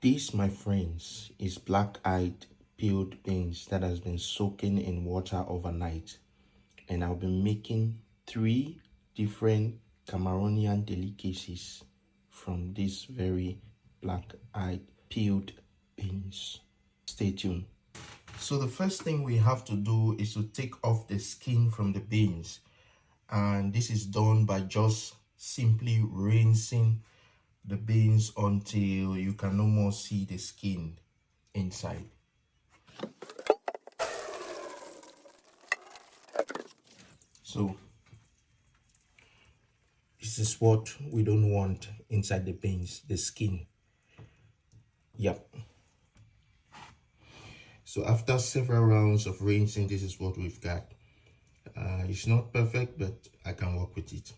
This, my friends, is black-eyed peeled beans that has been soaking in water overnight. And I'll be making 3 different Cameroonian delicacies from these very black-eyed peeled beans. Stay tuned. So the first thing we have to do is to take off the skin from the beans. And this is done by just simply rinsing the beans until you can no more see the skin inside. So this is what we don't want inside the beans, the skin. Yep. So after several rounds of rinsing, this is what we've got. It's not perfect, but I can work with it.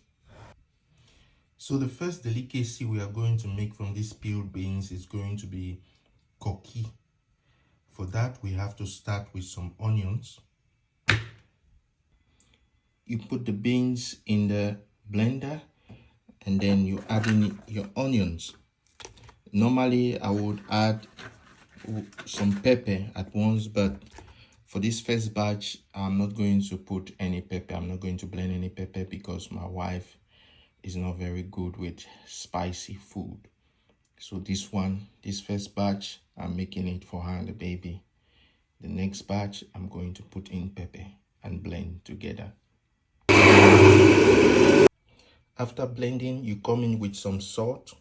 So the first delicacy we are going to make from these peeled beans is going to be KOKI. For that, we have to start with some onions. You put the beans in the blender and then you add in your onions. Normally, I would add some pepper at once, but for this first batch, I'm not going to put any pepper. I'm not going to blend any pepper because my wife is not very good with spicy food. So this first batch, I'm making it for her and the baby. The next batch, I'm going to put in pepper and blend together. After blending, you come in with some salt,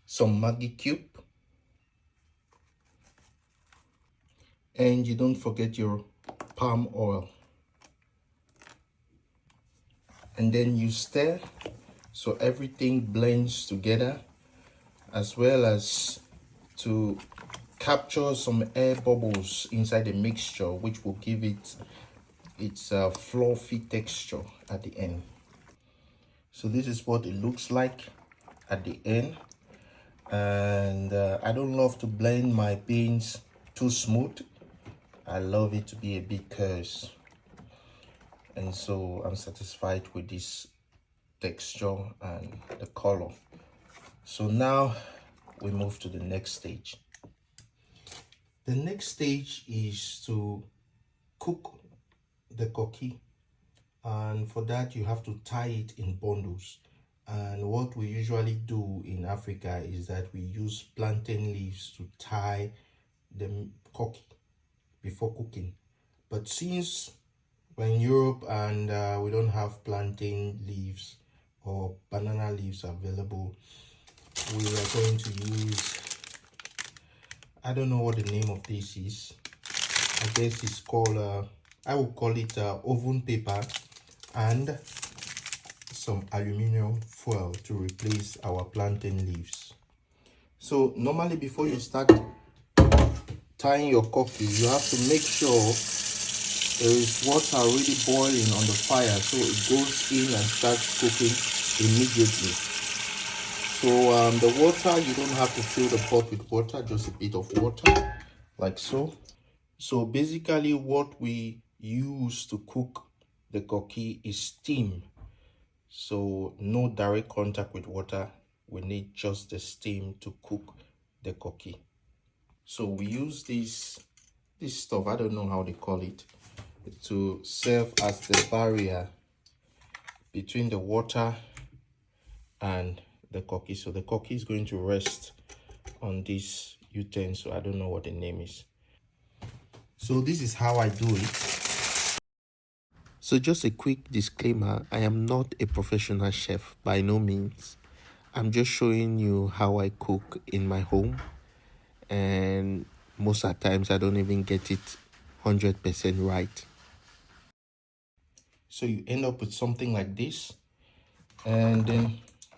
some Maggi cube, and you don't forget your palm oil. And then you stir so everything blends together, as well as to capture some air bubbles inside the mixture, which will give it its fluffy texture at the end. So this is what it looks like at the end. And I don't love to blend my beans too smooth. I love it to be a bit coarse. And so I'm satisfied with this texture and the color. So now we move to the next stage. The next stage is to cook the KOKI, and for that you have to tie it in bundles. And what we usually do in Africa is that we use plantain leaves to tie the KOKI before cooking. But since we're in Europe and we don't have plantain leaves or banana leaves available, we are going to use, I don't know what the name of this is. I guess it's called, I will call it oven paper and some aluminum foil to replace our plantain leaves. So normally before you start tying your KOKI, you have to make sure there is water already boiling on the fire, so it goes in and starts cooking immediately. So the water, you don't have to fill the pot with water, just a bit of water, like so. So basically what we use to cook the KOKI is steam. So no direct contact with water. We need just the steam to cook the KOKI. So we use this stuff, I don't know how they call it, to serve as the barrier between the water and the KOKI. So the KOKI is going to rest on this utensil. I don't know what the name is. So this is how I do it. So just a quick disclaimer, I am not a professional chef by no means. I'm just showing you how I cook in my home, and most of the times I don't even get it 100% right. So you end up with something like this, and then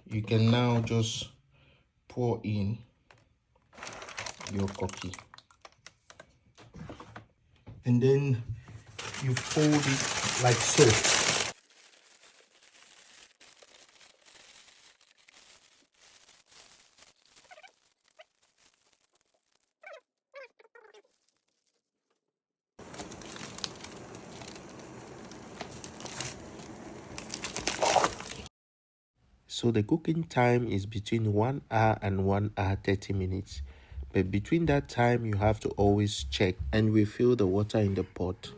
you can now just pour in your KOKI, and then you fold it like so. So the cooking time is between 1 hour and 1 hour 30 minutes. But between that time, you have to always check and refill the water in the pot.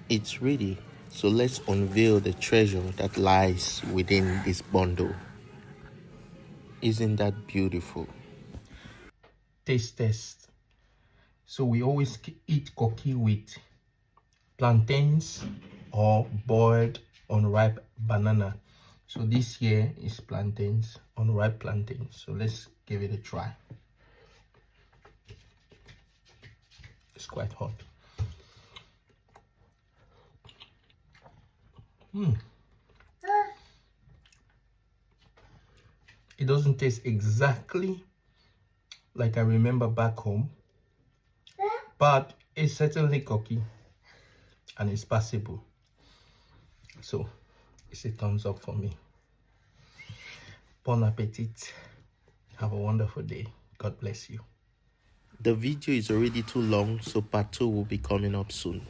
It's ready. So let's unveil the treasure that lies within this bundle. Isn't that beautiful? Taste test. So we always eat koki with plantains or boiled unripe banana. So this here is plantains, unripe plantains. So let's give it a try. It's quite hot. It doesn't taste exactly like I remember back home, but it's certainly koki and it's passable. So it's a thumbs up for me. Bon appetit. Have a wonderful day. God bless you. The video is already too long, so part 2 will be coming up soon.